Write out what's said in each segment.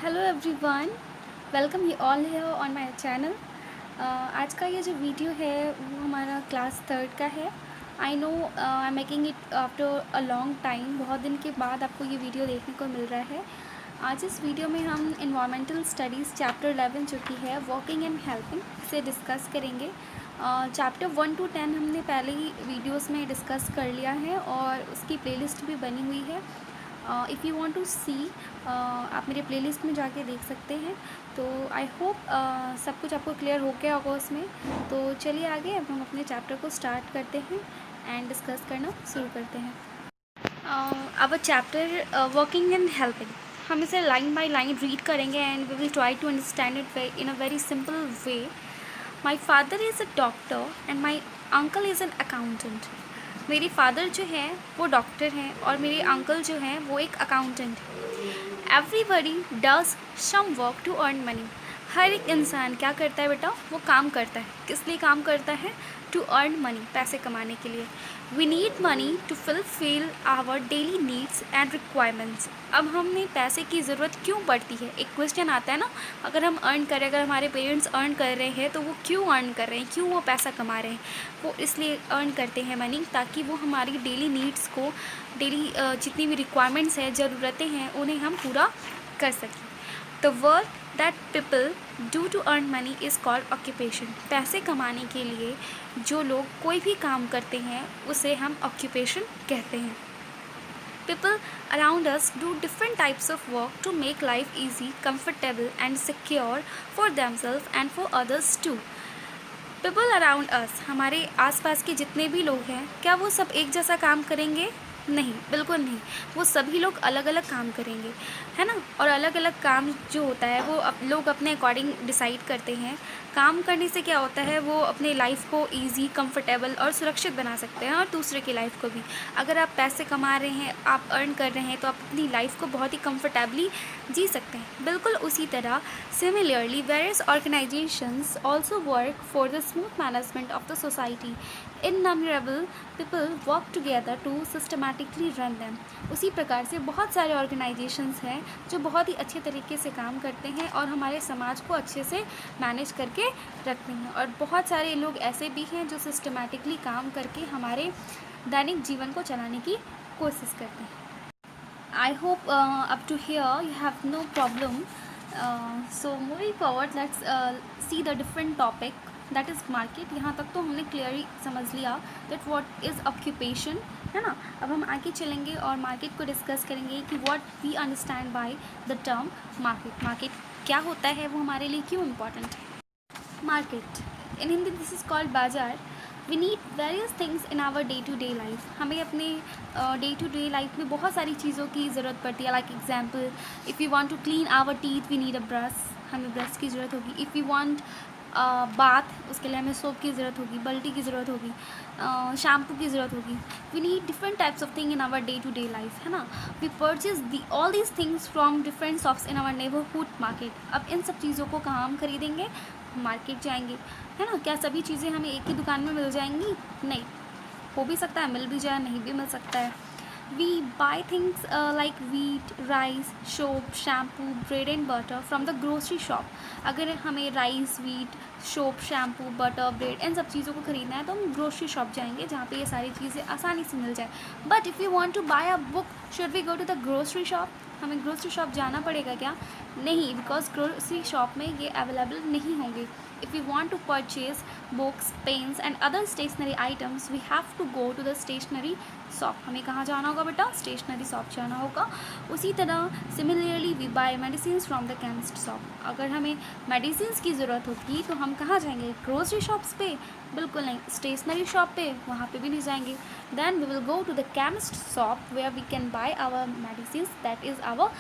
Hello everyone, welcome you all here on my channel. आज का ये जो वीडियो है वो हमारा क्लास थर्ड का है। I know I am making it after a long time. बहुत दिन के बाद आपको ये वीडियो देखने को मिल रहा है। आज इस वीडियो में हम इन्वायरमेंटल स्टडीज़ चैप्टर 11 जो कि है वॉकिंग एंड हेल्पिंग से डिस्कस करेंगे। चैप्टर 1 to 10 हमने पहले ही वीडियोस में डिस्कस कर लिया है और उसकी प्लेलिस्ट भी बनी हुई है। इफ़ यू वांट टू सी आप मेरे प्लेलिस्ट में जाके देख सकते हैं। तो आई होप सब कुछ आपको क्लियर हो गया होगा उसमें। तो चलिए आगे अब हम अपने चैप्टर को स्टार्ट करते हैं एंड डिस्कस करना शुरू करते हैं। अब चैप्टर वर्किंग एंड हेल्पिंग, हम इसे लाइन बाय लाइन रीड करेंगे and we will try to understand it in a very simple way. My father is a doctor and my uncle is an accountant. मेरे father जो हैं वो doctor हैं और मेरे अंकल जो हैं वो एक अकाउंटेंट हैं। Everybody does some work to earn money. हर एक इंसान क्या करता है बेटा? वो काम करता है। किस लिए काम करता है? टू अर्न मनी, पैसे कमाने के लिए। We need money to fulfil our daily needs and requirements. अब हमें पैसे की ज़रूरत क्यों पड़ती है? एक क्वेश्चन आता है ना, अगर हम अर्न करें, अगर हमारे पेरेंट्स अर्न कर रहे हैं तो वो क्यों अर्न कर रहे हैं, क्यों वो पैसा कमा रहे हैं? वो इसलिए अर्न करते हैं मनी ताकि वो हमारी डेली नीड्स को, डेली जितनी भी रिक्वायरमेंट्स हैं, ज़रूरतें हैं, उन्हें हम पूरा कर सकें। The work that people do to earn money is called occupation. पैसे कमाने के लिए जो लोग कोई भी काम करते हैं उसे हम ऑक्यूपेशन कहते हैं। People around us do different types of work to make life easy, comfortable and secure for themselves and for others too. People around us, हमारे आसपास के जितने भी लोग हैं, क्या वो सब एक जैसा काम करेंगे? नहीं, बिल्कुल नहीं। वो सभी लोग अलग अलग काम करेंगे, है ना। और अलग अलग काम जो होता है वो लोग अपने अकॉर्डिंग डिसाइड करते हैं। काम करने से क्या होता है, वो अपने लाइफ को इजी, कंफर्टेबल और सुरक्षित बना सकते हैं और दूसरे की लाइफ को भी। अगर आप पैसे कमा रहे हैं, आप अर्न कर रहे हैं, तो आप अपनी लाइफ को बहुत ही कंफर्टेबली जी सकते हैं। बिल्कुल उसी तरह similarly various organisations also work for the smooth management of the society. Innumerable people work together to systematically run them. उसी प्रकार से बहुत सारे ऑर्गेनाइजेशंस हैं जो बहुत ही अच्छे तरीके से काम करते हैं और हमारे समाज को अच्छे से मैनेज करके रखते हैं। और बहुत सारे लोग ऐसे भी हैं जो सिस्टमैटिकली काम करके हमारे दैनिक जीवन को चलाने की कोशिश करते हैं। I hope up to here you have no problem. So moving forward, let's see the different topic that is market. यहाँ तक तो हमने क्लियरली समझ लिया दैट व्हाट इज़ ऑक्यूपेशन, है ना। अब हम आगे चलेंगे और मार्केट को डिस्कस करेंगे कि what we understand by the term market. Market क्या होता है, वो हमारे लिए क्यों इम्पॉर्टेंट है? Market in Hindi this is called bazaar. We need various things in our day to day life. हमें अपने डे टू डे लाइफ में बहुत सारी चीज़ों की ज़रूरत पड़ती है। Like example, if you want to clean our teeth we need a brush, हमें ब्रश की ज़रूरत होगी। इफ़ यू वांट बाथ, उसके लिए हमें सोप की ज़रूरत होगी, बाल्टी की ज़रूरत होगी, शैम्पू की ज़रूरत होगी। We need different types of thing in our day to day life, है ना। We purchase all these things from different shops in our neighbourhood market. अब इन सब चीज़ों को कहाँ हम खरीदेंगे? मार्केट जाएंगे, है ना। क्या सभी चीज़ें हमें एक ही दुकान में मिल जाएंगी? नहीं, हो भी सकता है मिल भी जाए, नहीं भी मिल सकता है। We buy things like wheat, rice, soap, shampoo, bread and butter from the grocery shop. अगर हमें rice, wheat, soap, shampoo, butter, bread, इन सब चीज़ों को ख़रीदना है तो हम ग्रोसरी शॉप जाएंगे जहाँ पे ये सारी चीज़ें आसानी से मिल जाए। But if you want to buy a book, should we go to the grocery shop? हमें ग्रोसरी शॉप जाना पड़ेगा क्या? नहीं, बिकॉज ग्रोसरी शॉप में ये अवेलेबल नहीं होंगे। If we want to purchase books, pens and other stationery items, we have to go to the stationery shop. हमें कहाँ जाना होगा बेटा? स्टेशनरी शॉप जाना होगा। उसी तरह similarly we buy medicines from the chemist shop. अगर हमें मेडिसिन्स की ज़रूरत होगी तो हम कहाँ जाएंगे? ग्रोसरी शॉप्स पे? बिल्कुल नहीं। स्टेशनरी शॉप पे? वहाँ पे भी नहीं जाएंगे। Then we will go to the chemist shop where we can buy our medicines that is our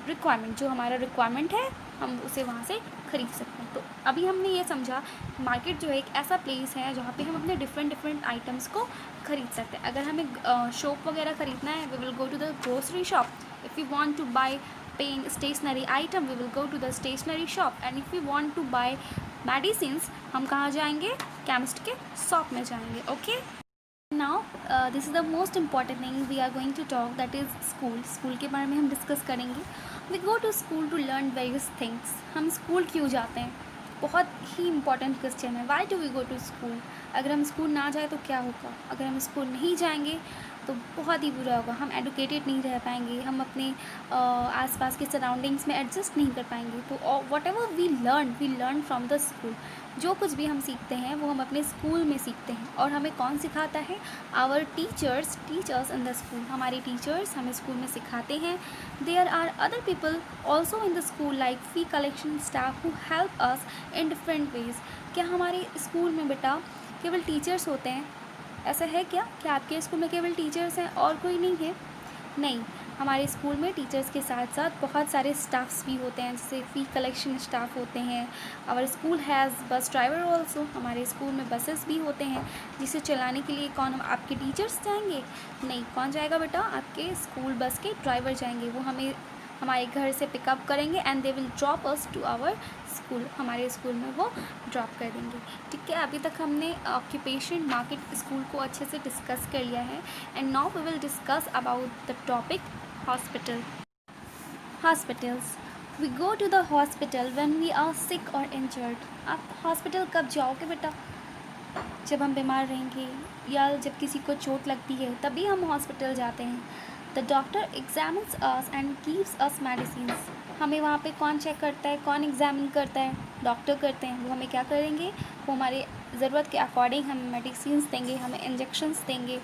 requirement. जो हमारा रिक्वायरमेंट है हम उसे वहाँ से खरीद सकते हैं। तो अभी हमने ये समझा, मार्केट जो है एक ऐसा प्लेस है जहाँ पे हम अपने डिफरेंट आइटम्स को खरीद सकते हैं। अगर हमें शॉप वगैरह ख़रीदना है, we will go to the grocery shop. If you want to buy pen, stationery item, we will go to the stationery shop. And if you want to buy medicines, हम कहाँ जाएंगे? केमिस्ट के shop में जाएंगे। Okay, now this is the most important thing we are going to talk, that is school. School के बारे में हम डिस्कस करेंगे। We go to school to learn various things. हम स्कूल क्यों जाते हैं? बहुत ही इंपॉर्टेंट क्वेश्चन है। Why do we go to school? अगर हम स्कूल ना जाए तो क्या होगा? अगर हम स्कूल नहीं जाएंगे तो बहुत ही बुरा होगा। हम एडुकेटेड नहीं रह पाएंगे, हम अपने आसपास के सराउंडिंग्स में एडजस्ट नहीं कर पाएंगे। तो whatever we learn from the school. जो कुछ भी हम सीखते हैं वो हम अपने स्कूल में सीखते हैं। और हमें कौन सिखाता है? Our teachers in the school. हमारे टीचर्स हमें स्कूल में सिखाते हैं। There are other people also in the school like fee collection staff who help us in different ways. क्या हमारे स्कूल में बेटा केवल टीचर्स होते हैं? ऐसा है क्या आपके स्कूल में केवल टीचर्स हैं और कोई नहीं है? नहीं, हमारे स्कूल में टीचर्स के साथ साथ बहुत सारे स्टाफ्स भी होते हैं, जैसे फ़ी कलेक्शन स्टाफ होते हैं। Our school has bus driver also. हमारे स्कूल में बसेस भी होते हैं जिसे चलाने के लिए कौन? आपके टीचर्स जाएंगे? नहीं, कौन जाएगा बेटा? आपके स्कूल बस के ड्राइवर जाएंगे। वो हमें हमारे घर से पिकअप करेंगे and they will drop us to our school. हमारे स्कूल में वो ड्रॉप कर देंगे। ठीक है, अभी तक हमने ऑक्यूपेशन मार्केट स्कूल को अच्छे से डिस्कस कर लिया है। And now we will discuss about the topic hospital. Hospitals. We go to the hospital when we are sick और इंजर्ड। आप हॉस्पिटल कब जाओगे बेटा? जब हम बीमार रहेंगे या जब किसी को चोट लगती है तभी हम हॉस्पिटल जाते हैं। The doctor examines us and gives us medicines. हमें वहाँ पे कौन चेक करता है? कौन एग्जामिन करता है? डॉक्टर करते हैं। वो हमें क्या करेंगे? वो हमारे ज़रूरत के अकॉर्डिंग हमें मेडिसिन्स देंगे, हमें इंजेक्शंस देंगे।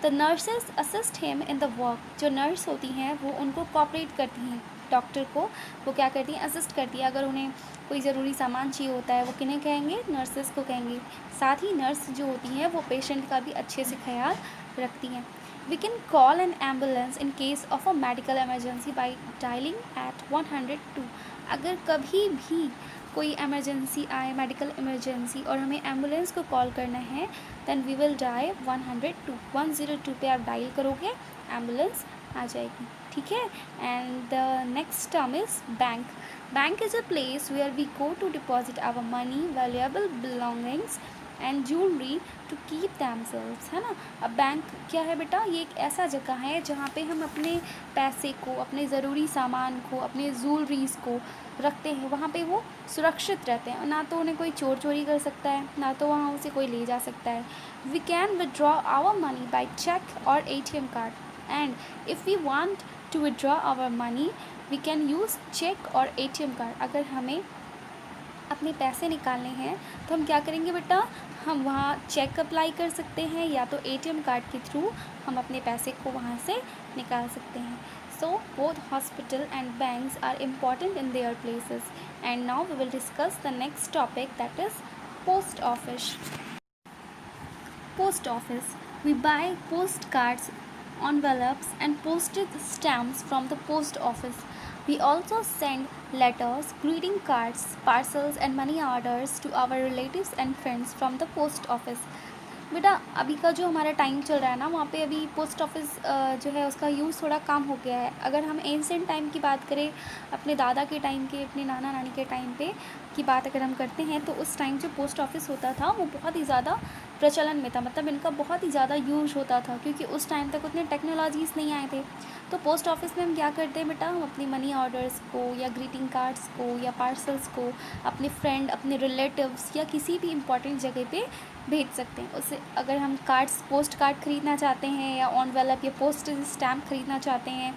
The nurses assist him in the work. जो नर्स होती हैं वो उनको कोऑपरेट करती हैं डॉक्टर को। वो क्या करती हैं? असिस्ट करती है। अगर उन्हें कोई ज़रूरी सामान चाहिए होता है वो किन्हें कहेंगे? नर्सेज को कहेंगे। साथ ही नर्स जो होती हैं वो पेशेंट का भी अच्छे से ख्याल रखती हैं। We can call an ambulance in case of a medical emergency by dialing at 102। अगर कभी भी कोई एमरजेंसी आए, मेडिकल इमरजेंसी, और हमें एम्बुलेंस को कॉल करना है, देन वी विल डायल 102। 102 पे आप डायल करोगे, एम्बुलेंस आ जाएगी। ठीक है। And the next term is bank. Bank is a place where we go to deposit our money, valuable belongings and jewellery to keep themselves, है ना। अब बैंक क्या है बेटा? ये एक ऐसा जगह है जहाँ पे हम अपने पैसे को, अपने ज़रूरी सामान को, अपने ज्वेलरीज को रखते हैं। वहाँ पे वो सुरक्षित रहते हैं, ना तो उन्हें कोई चोर चोरी कर सकता है, ना तो वहाँ उसे कोई ले जा सकता है। We can withdraw our money by cheque और ATM card. And if we want to withdraw our money we can use cheque और ATM कार्ड। अगर हमें अपने पैसे निकालने हैं तो हम क्या करेंगे बेटा? हम वहाँ चेक अप्लाई कर सकते हैं या तो ATM कार्ड के थ्रू हम अपने पैसे को वहाँ से निकाल सकते हैं। So both hospital and banks are important in their places. And now we will discuss the next topic, that is post office. Post office. We buy post cards, envelopes and postage stamps from the post office. We also send letters, greeting cards, parcels and money orders to our relatives and friends from the post office. बेटा अभी का जो हमारा time चल रहा है ना, वहाँ पे अभी पोस्ट ऑफिस जो है उसका यूज़ थोड़ा कम हो गया है। अगर हम एंशिएंट टाइम की बात करें, अपने दादा के टाइम के, अपने नाना नानी के टाइम पे की बात अगर हम करते हैं, तो उस टाइम जो पोस्ट ऑफिस होता था वो बहुत ही ज़्यादा प्रचलन में था। मतलब इनका बहुत ही ज़्यादा यूज़ होता था, क्योंकि उस टाइम तक उतने टेक्नोलॉजीज़ नहीं आए थे। तो पोस्ट ऑफिस में हम क्या करते हैं बेटा? हम अपनी मनी ऑर्डर्स को या ग्रीटिंग कार्ड्स को या पार्सल्स को अपने फ्रेंड, अपने रिलेटिव्स या किसी भी इम्पॉर्टेंट जगह पे भेज सकते हैं। उससे अगर हम कार्ड्स, पोस्ट कार्ड ख़रीदना चाहते हैं या एनवेलप या पोस्टेज स्टैम्प ख़रीदना चाहते हैं,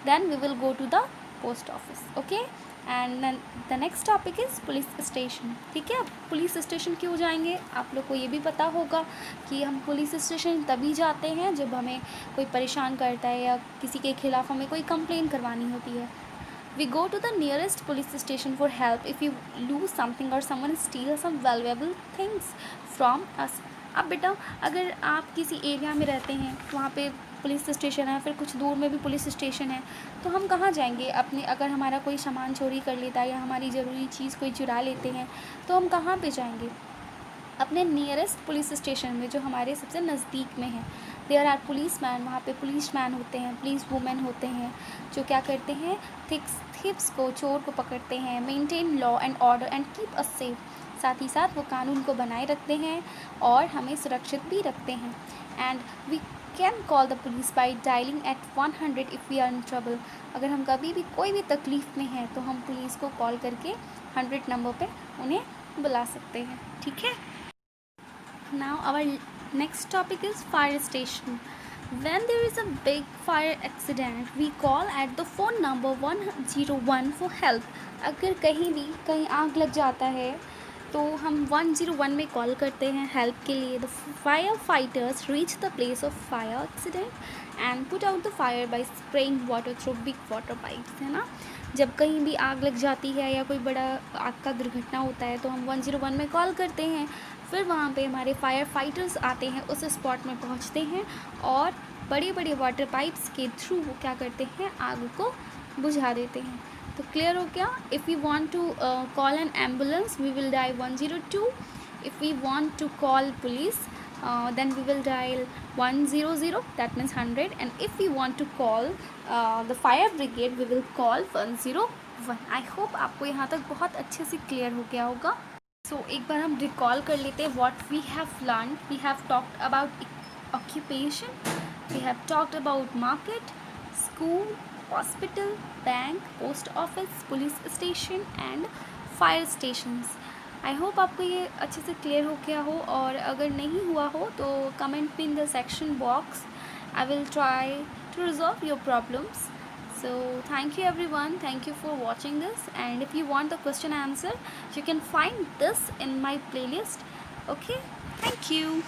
then we will go to the post office. Okay. And the next topic is police station. ठीक है। पुलिस स्टेशन क्यों जाएंगे? आप लोग को ये भी पता होगा कि हम पुलिस स्टेशन तभी जाते हैं जब हमें कोई परेशान करता है या किसी के ख़िलाफ़ हमें कोई कंप्लेन करवानी होती है। We go to the nearest police station for help if you lose something or someone steals some valuable things from us। अब बेटा अगर आप किसी एरिया में रहते हैं, वहाँ पे पुलिस स्टेशन है, फिर कुछ दूर में भी पुलिस स्टेशन है, तो हम कहाँ जाएंगे? अपने अगर हमारा कोई सामान चोरी कर लेता है या हमारी ज़रूरी चीज़ कोई चुरा लेते हैं, तो हम कहाँ पे जाएंगे? अपने नियरेस्ट पुलिस स्टेशन में, जो हमारे सबसे नज़दीक में है। There are police man. वहाँ पे पुलिस मैन होते हैं, पुलिस वुमेन होते हैं, जो क्या करते हैं? थिप्स को, चोर को पकड़ते हैं, maintain law and order and keep us safe. साथ ही साथ वो कानून को बनाए रखते हैं और हमें सुरक्षित भी रखते हैं। And we can call the police by dialling at 100 if we are in trouble. अगर हम कभी भी कोई भी तकलीफ़ में हैं तो हम पुलिस को कॉल करके 100 नंबर पे उन्हें बुला सकते हैं, ठीक है। Now our next topic is fire station. When there is a big fire accident, we call at the phone number 101 for help. अगर कहीं आग लग जाता है तो हम 101 में कॉल करते हैं हेल्प के लिए। The fire fighters reach the place of fire accident and put out the fire bye spraying water through big water pipes, है ना। जब कहीं भी आग लग जाती है या कोई बड़ा आग का दुर्घटना होता है तो हम 101 में कॉल करते हैं। फिर वहाँ पे हमारे फायर फाइटर्स आते हैं, उस स्पॉट में पहुँचते हैं और बड़े बड़े वाटर पाइप्स के थ्रू वो क्या करते हैं, आग को बुझा देते हैं। तो क्लियर हो गया। If you want to call an ambulance we will dial 102। If we want to call police then we will dial 100, that means 100, and if we want to call the fire brigade we will call 101। I hope आपको यहाँ तक बहुत अच्छे से clear हो गया होगा। सो एक बार हम रिकॉल कर लेते हैं what we have learn. We have talked about occupation, we have talked about market, school, hospital, bank, post office, police station and fire stations. I hope आपको ये अच्छे से क्लियर हो गया हो, और अगर नहीं हुआ हो तो comment in the section box. I will try to resolve your problems. So thank you everyone, thank you for watching this, and if you want the question answer you can find this in my playlist. Okay, thank you.